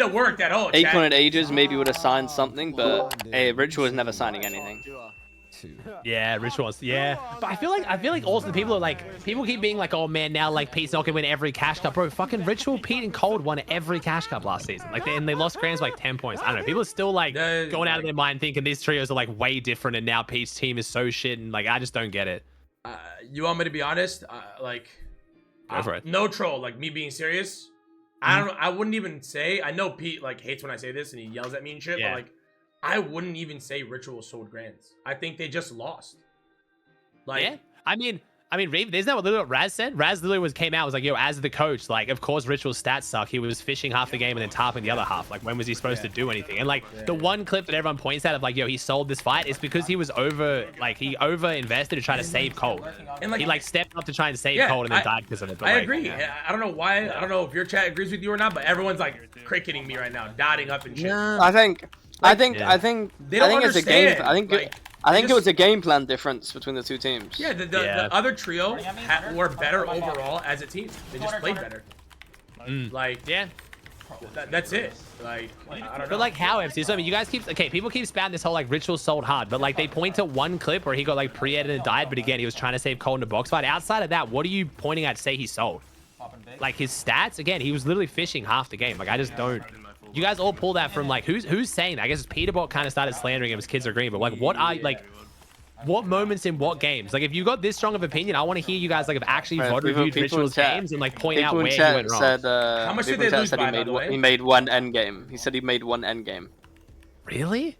That worked at all. Akon at Ages maybe would have signed something, but Ritual was never signing anything. Yeah, Rituals. Yeah, but I feel like also the people are like, people keep being like, oh man, now like Pete's not gonna win every cash cup, bro. Fucking Ritual, Pete, and Cold won every cash cup last season. Like they lost Creds by like 10 points. I don't know. People are still like going out of their mind thinking these trios are like way different, and now Pete's team is so shit, and like I just don't get it. You want me to be honest? Go for it. No troll. Like me being serious. I don't know. I wouldn't even say. I know Pete like hates when I say this and he yells at me and shit. Yeah. But like, I wouldn't even say Ritual sold Grands. I think they just lost. Like, yeah, I mean, Reeve, isn't that what literally what Raz said? Raz literally came out, was like, yo, as the coach, like, of course, Ritual's stats suck. He was fishing half the game and then tarping the other half. Like, when was he supposed to do anything? And like, the one clip that everyone points out of like, yo, he sold this fight is because he was he over invested to try to save Cold. And like, he like stepped up to try and save Cold and then died because of it. But, I like, agree. yeah. I don't know why. I don't know if your chat agrees with you or not, but everyone's like cricketing me right now, dotting up and shit. I think it's a game. I think it was a game plan difference between the two teams. Yeah, the other trio were better overall as a team. They just played better. Like, yeah. That's it. Like, I don't know. But like how MC? So I mean, you guys keep people keep spouting this whole like Ritual sold hard, but like they point to one clip where he got like pre-edited and died, but again he was trying to save Cole in a box fight. Outside of that, what are you pointing at to say he sold? Like his stats, again, he was literally fishing half the game. Like I just don't. You guys all pull that from like who's saying that? I guess Peterbot kind of started slandering him as kids are green, but like what moments in what games? Like if you got this strong of opinion, I want to hear you guys like have actually VOD reviewed Ritual's games and like point out where he went wrong. How much did they lose by the way? He made one end game. He said he made one end game. Really?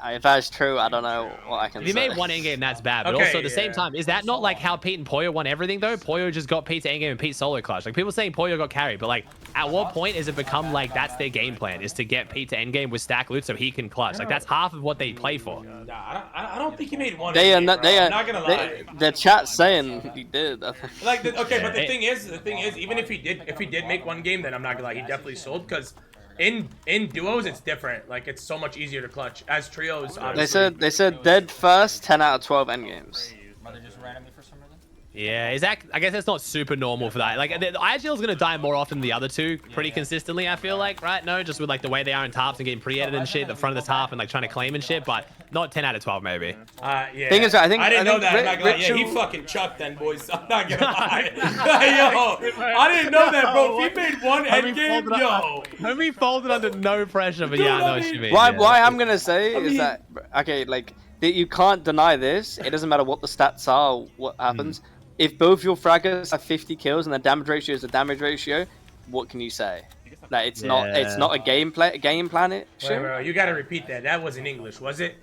If that's true, I don't know what I can say. If he made one endgame, that's bad. But also at the same time, is that not like how Pete and Poyo won everything though? Poyo just got Pete's endgame and Pete solo clutch. Like people saying Poyo got carried, but like at what point is it become like that's their game plan is to get Pete to endgame with stack loot so he can clutch? Like that's half of what they play for. Nah, I don't think he made one. I'm not gonna lie. The chat's saying he did. Like okay, but the thing is, even if he did make one game, then I'm not gonna lie, he definitely sold because. In duos, it's different. Like it's so much easier to clutch. As trios, obviously. They said dead first 10 out of 12 end games. Yeah, is that? I guess that's not super normal for that. Like the IGL is gonna die more often than the other two, pretty consistently. I feel like, right? No, just with like the way they are in tarps and getting pre-edited and shit, the front of the tarp and like trying to claim and shit, but not 10 out of 12 maybe. Yeah. Thing is, I didn't know that. I'm not gonna lie. Yeah, he fucking chucked then, boys. I'm not gonna lie. Yo, I didn't know that, bro. If he made one end game, yo. Homie folded under no pressure, but yeah, I know what you mean. Why I'm gonna say is that okay, like you can't deny this. It doesn't matter what the stats are, or what happens. If both your fraggers have 50 kills and the damage ratio is a damage ratio, what can you say? Like it's not a game plan it. Wait, you gotta repeat that. That was in English, was it?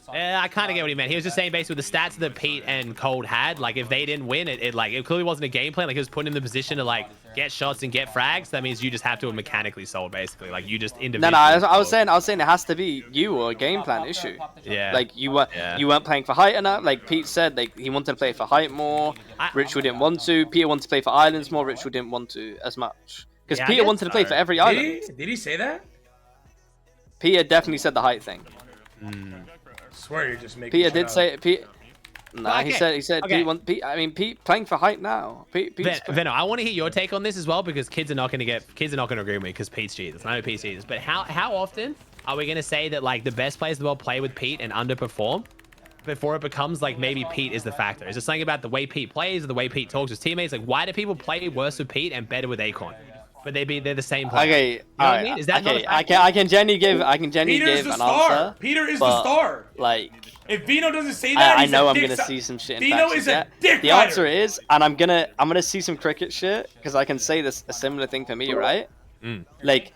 I kind of get what he meant. He was just saying basically with the stats that Pete and Cold had, like if they didn't win, it clearly wasn't a game plan. Like it was put in the position to like get shots and get frags. That means you just have to have mechanically sold basically. Like you just individually. No, I was saying it has to be you or a game plan issue. Yeah. Like you weren't playing for height enough. Like Pete said, like he wanted to play for height more. Ritual didn't want to. Peter wanted to play for islands more. Ritual didn't want to as much because Peter wanted to play for every island. Did he say that? Peter definitely said the height thing. I swear you're just making. Peter did say it. Pete. No, okay. he said Pete. I mean, Pete playing for height now. Veno, I want to hear your take on this as well because kids are not going to agree with me because Pete's Jesus. I know Pete's Jesus, but how often are we going to say that like the best players in the world play with Pete and underperform before it becomes like maybe Pete is the factor? Is it something about the way Pete plays or the way Pete talks to his teammates? Like why do people play worse with Pete and better with Acorn? But they're the same player. Okay, you know what I mean? Is that okay? I can genuinely give an answer. Peter is the star. Like, if Vino doesn't say that, I know I'm gonna see some shit. Vino is a dick. The answer is, and I'm gonna see some cricket shit because I can say this a similar thing for me, right? Like,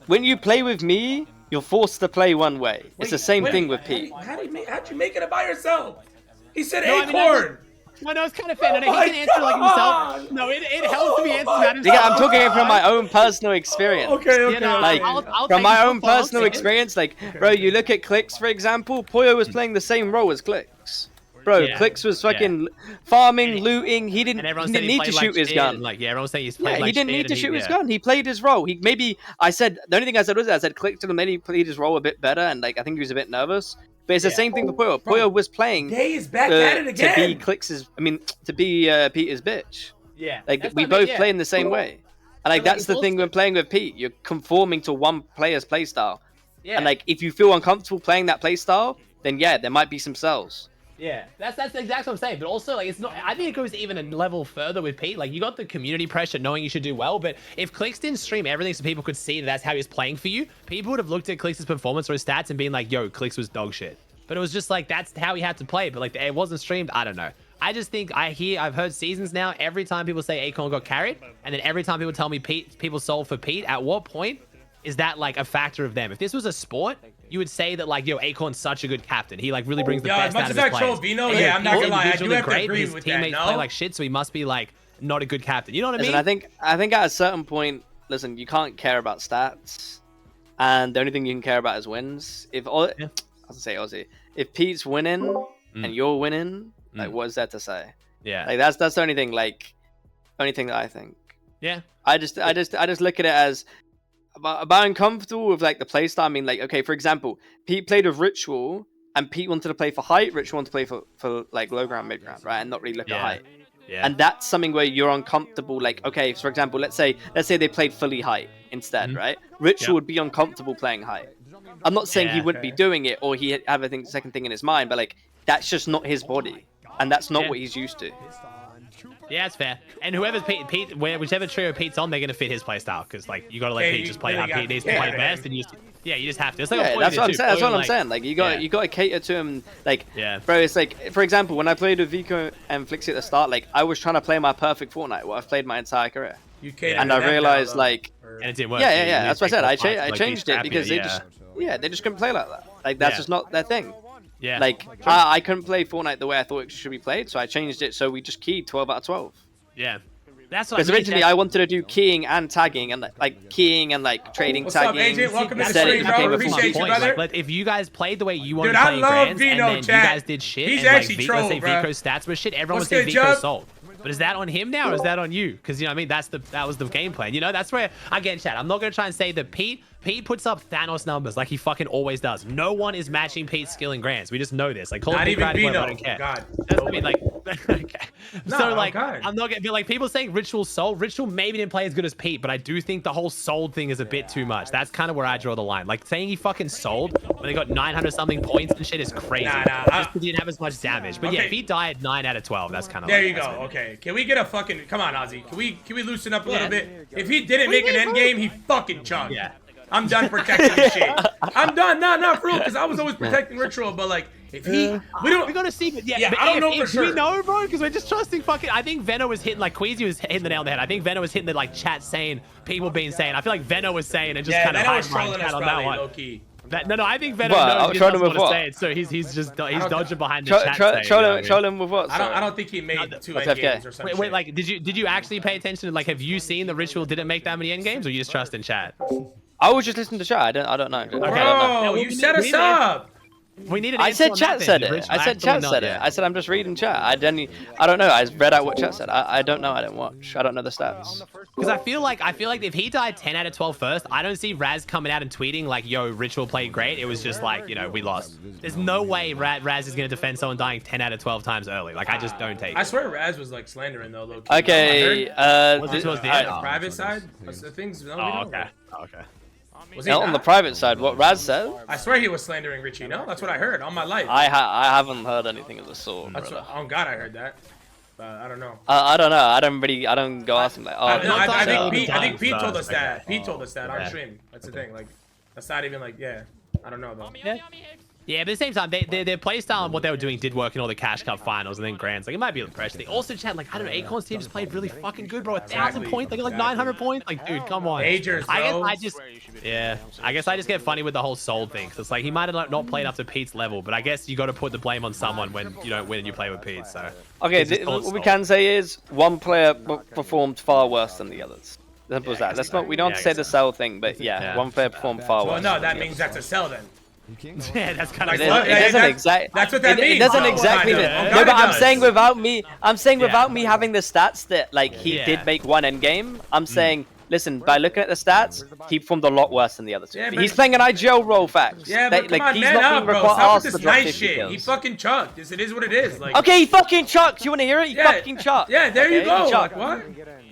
when you play with me, you're forced to play one way. It's the same thing with Pete. How'd you make it by yourself? He said Acorn. I know it's kind of fair. No, he can answer like himself. No, it helps to be answered about himself. Yeah, I'm talking from my own personal experience. Okay. Like, from my own personal experience, like, bro, you look at Clicks, for example, Poyo was playing the same role as Clicks. Bro, Clicks was fucking farming, looting. He didn't need to shoot his gun. Like, everyone's saying he's playing he didn't need to shoot his gun. He played his role. The only thing I said was Clicks maybe played his role a bit better, and like I think he was a bit nervous. But it's the same thing for Poyo. Poyo was playing Day is back at it again. to be Peter's bitch. Yeah. Like we both play in the same way. And like that's the thing when playing with Pete, you're conforming to one player's playstyle. Yeah. And like if you feel uncomfortable playing that playstyle, then yeah, there might be some cells. Yeah, that's exactly what I'm saying. But also, like, it's not. I think it goes even a level further with Pete. Like, you got the community pressure, knowing you should do well. But if Clicks didn't stream everything so people could see that that's how he was playing for you, people would have looked at Clicks' performance or his stats and been like, "Yo, Clicks was dog shit." But it was just like that's how he had to play. But like, it wasn't streamed. I don't know. I just think I've heard seasons now. Every time people say Acorn got carried, and then every time people tell me people sold for Pete. At what point is that like a factor of them? If this was a sport, you would say that like, yo, Acorn's such a good captain. He like really brings the best out of his players. As much as I troll Vino, yeah, I'm not gonna lie, I do have to agree with that. Teammates play like shit, so he must be like not a good captain. You know what I mean? I think at a certain point, listen, you can't care about stats, and the only thing you can care about is wins. If I was gonna say Aussie, if Pete's winning and you're winning, like what is that to say? Yeah, like that's the only thing. Like only thing that I think. Yeah, I just look at it as. About uncomfortable with like the playstyle. I mean, like, okay, for example, Pete played with Ritual, and Pete wanted to play for height. Ritual wanted to play for like low ground, mid ground, right, and not really look at height. Yeah. And that's something where you're uncomfortable. Like, okay, for example, let's say they played fully height instead, right? Ritual would be uncomfortable playing height. I'm not saying he wouldn't be doing it or he have a second thing in his mind, but like that's just not his body, and that's not what he's used to. Yeah, it's fair. And whoever's Pete, whichever trio Pete's on, they're gonna fit his play style because like you gotta let Pete just play how Pete needs to play best, and you just have to. It's like that's what I'm saying. That's what I'm saying. Like you got to cater to him. Like bro, it's like for example, when I played with Vico and Flixie at the start, like I was trying to play my perfect Fortnite, what I've played my entire career. And I realized like and it didn't work. Yeah. That's what I said. I changed it because they just couldn't play like that. Like that's just not their thing. Yeah. Like I couldn't play Fortnite the way I thought it should be played, so I changed it so we just keyed 12 out of 12. Yeah. That's what because originally I wanted to do keying and tagging and like keying and like trading tagging. What's up, AJ? Welcome to the stream, bro. Appreciate you, brother. Like, if you guys played the way you wanted to play Grands, and then you guys did shit, He's and actually like, trolled, let's say Vico's stats were shit, everyone would say Vico sold. But is that on him now, or is that on you? Because you know what I mean, that was the game plan. You know, that's where again, chat. I'm not gonna try and say that Pete puts up Thanos numbers like he fucking always does. No one is matching Pete's skill in Grands. We just know this. Like, not even Vino. I don't care. God. I mean, like, okay. No, so like, I'm not gonna be like people saying Ritual sold. Ritual maybe didn't play as good as Pete, but I do think the whole sold thing is a bit too much. That's kind of where I draw the line. Like saying he fucking sold when they got 900 something points and shit is crazy. Nah, just because he didn't have as much damage. But yeah, if he died 9 out of 12, that's kind of. There you go. Okay, can we get a fucking? Come on, Ozzy. Can we loosen up a little bit? If he didn't make an end game, he fucking chugged. Yeah. I'm done protecting this shit. I'm done. No, for real, because I was always protecting Ritual, but like, if he, we gotta see, but yeah, I don't know for sure. We know, bro, because we're just trusting fucking. I think Veno was hitting like Queasy was hitting the nail on the head. I think Veno was hitting the like chat saying, people being saying. I feel like Veno was saying and just kind of hiding on that one. Low key. No, I think Veno knows he doesn't want to say it, so he's dodging behind the chat. Troll him with what? I don't think he made 2 end games or something. Wait, like, did you actually pay attention to like? Have you seen the Ritual didn't make that many end games, or you just trust in chat? I was just listening to chat. I don't know. Bro, you set us up. We need an I said chat said it. I said chat said it. I said I'm just reading chat. I don't know. I read out what chat said. I don't know. I didn't watch. I don't know the stats. Because I feel like if he died 10 out of 12 first, I don't see Raz coming out and tweeting like, "Yo, Ritual played great." It was just like, you know, we lost. There's no way Raz is gonna defend someone dying 10 out of 12 times early. Like I just don't take it. I swear Raz was like slandering though. Low key. Okay. The private side. The things. Okay. Was he on the private side, what Raz said? I swear he was slandering Richie. No, that's what I heard on my life. I haven't heard anything of the sort. Oh God, I heard that. I don't know. I don't know. I don't go ask him like. Oh, I think Pete told us that. Pete told us that on stream. That's the thing. Like, that's not even like I don't know though. Yeah, but at the same time, their playstyle and what they were doing did work in all the Cash Cup finals and then Grands. Like, it might be the pressure thing. Also, chat, like, I don't know, Acorn's team just played really fucking good, bro. 1,000 points, like 900 points. Like, dude, come on. Majors, bro. I guess I just get funny with the whole sold thing. Cause it's like, he might have not played up to Pete's level, but I guess you got to put the blame on someone when you don't win and you play with Pete, so. Okay, what we can say is one player performed far worse than the others. Simple as that. We don't say the sell thing, but one player performed far worse. Well, no, that means that's a sell then. Yeah, that's kind of. That's what that means. It doesn't exactly. No, but I'm saying without me having the stats that like he did make one end game. I'm saying, listen, by looking at the stats, he performed a lot worse than the other two. Yeah, he's playing an IGL role, facts. Yeah, but come on, man up, bro. Stop with this nice shit. He fucking chucked. It is what it is. Like. Okay, he fucking chucked. You want to hear it? He fucking chucked. Yeah, there you go. Like, what?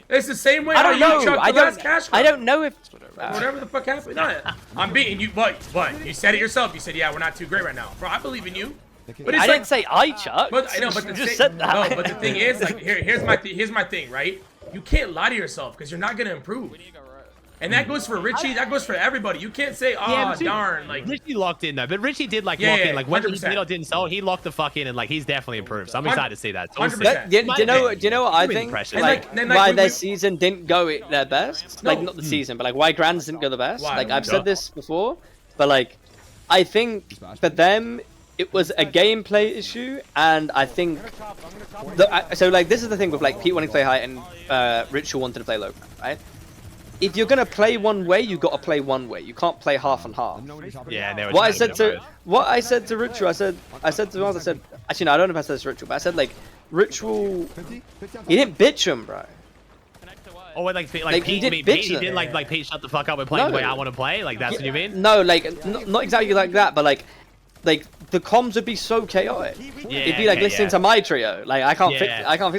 It's the same way I don't know. you chucked the last cash I cup. don't know if Whatever the fuck happened. No, I'm beating you. What? You said it yourself. You said, yeah, we're not too great right now. Bro, I believe in you. But it's I didn't say I chucked. But I know, but the just thing, said that. No, but the thing is, like, here's my thing, right? You can't lie to yourself because you're not gonna improve. And that goes for Richie. That goes for everybody. You can't say, "Oh, darn!" Like Richie locked in though, but Richie did like lock in. Like when he 100%. didn't sell, he locked the fuck in, and like he's definitely improved. So I'm excited to see that. So 100%. Do you know what I think? Like why their season didn't go their best? Like not the season, but like why Grands didn't go the best? Like I've said this before, but like I think for them it was a gameplay issue, and I think so. Like this is the thing with like Pete wanting to play high and Ritual wanted to play low, right? If you're gonna play one way, you gotta play one way. You can't play half and half. Yeah. What I said to Ritual, I said to Miles, I said, actually no, I don't know if I said this to Ritual, but I said like Ritual, he didn't bitch him, bro. Oh, like Pete, he didn't Pete, bitch didn't like Pete shut the fuck up and play the way I want to play. Like that's what you mean? No, like not exactly like that, but like the comms would be so chaotic. Yeah, It'd be like listening to my trio. Like I can't fix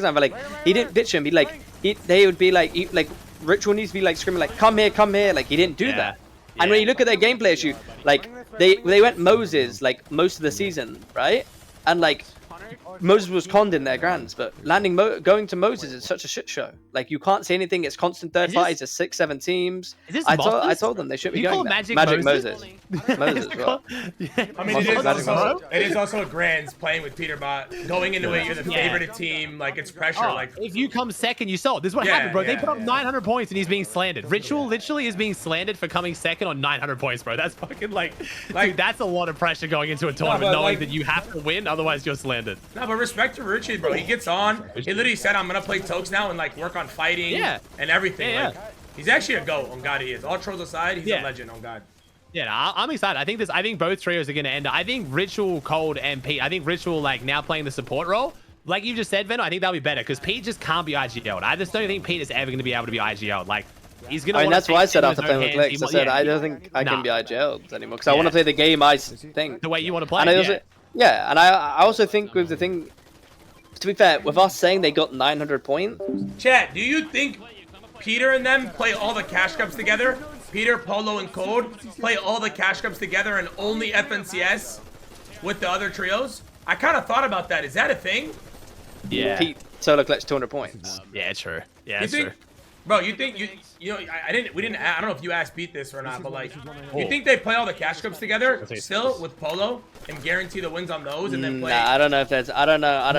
that, but like he didn't bitch him. They would be like Ritual needs to be like screaming like come here, like he didn't do that. And when you look at their gameplay issue, like they went Moses like most of the season, right? And like Moses was conned in their Grands, but going to Moses is such a shit show. Like you can't say anything. It's constant third parties. It's 6-7 teams. I told them they should be going there. Magic Moses. Moses as well. I mean, it is also a Grands playing with Peterbot, going into it. You're the favorite team. Like it's pressure. Like if you come second, you sold. This is what happened, bro. They put up 900 points and he's being slandered. Ritual literally is being slandered for coming second on 900 points, bro. That's fucking like dude, that's a lot of pressure going into a tournament, knowing that you have to win, otherwise you're slandered. No, but respect to Richie, bro. He gets on. He literally said, "I'm gonna play Tokes now and like work on fighting and everything." Like, he's actually a GOAT. On God, he is. All trolls aside, he's a legend. On God. Yeah, no, I'm excited. I think both trios are gonna end. I think Ritual, Cold, and Pete. I think Ritual like now playing the support role. Like you just said, Venom, I think that'll be better because Pete just can't be IGL'd. I just don't think Pete is ever gonna be able to be IGL'd. Like he's gonna. I mean, that's why I said after playing with Clicks, I said I don't think I can be IGL'd anymore because I want to play the game I think. The way you want to play. And I also think with the thing. To be fair, with us saying they got 900 points. Chat, do you think Peter and them play all the cash cups together? Peter, Polo, and Code play all the cash cups together and only FNCS with the other trios? I kind of thought about that. Is that a thing? Yeah. Pete solo collects 200 points. Yeah, true. Yeah, that's true. Bro, you think you know? I don't know if you asked Pete this or not, but like, you think they play all the cash cups together still with Polo and guarantee the wins on those and then play? Nah, I don't know if that's. I don't know.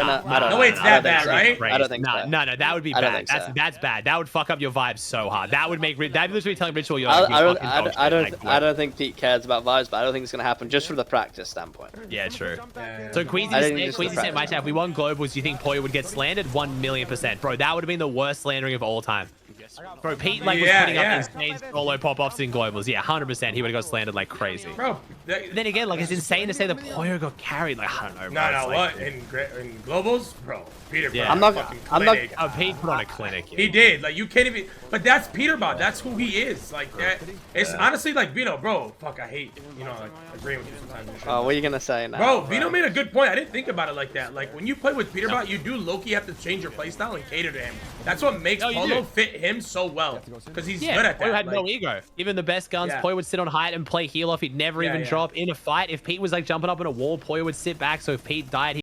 No way, it's that bad, right? I don't think so. No, that would be bad. That's bad. That would fuck up your vibes so hard. That would make that literally telling Ritual you're. I don't think Pete cares about vibes, but I don't think it's gonna happen just from the practice standpoint. Yeah, true. So Queasy said, "My chat, if we won globals, do you think Poyo would get slandered? 1,000,000%, bro. That would have been the worst slandering of all time." Bro, Pete like was putting up insane solo pop-offs in globals. Yeah, 100%. He would have got slandered like crazy. Bro, then again, like it's insane to say the Poyo got carried. Like I don't know. Bro. No, what in globals, bro? Peter, I'm not. Oh, Pete put on a clinic. He did. Like you can't even. But that's Peterbot. That's who he is. Like that. It's honestly like Vito, bro. Fuck, I hate like agreeing with you sometimes. Oh, what are you gonna say now? Bro, Vito made a good point. I didn't think about it like that. Like when you play with Peterbot, you do low-key have to change your playstyle and cater to him. That's what makes Polo fit him so well. Because he's good at that. Poyo had no ego. Even the best guns, Poyo would sit on height and play heal off. He'd never even drop in a fight. If Pete was like jumping up in a wall, Poyo would sit back. So if Pete died,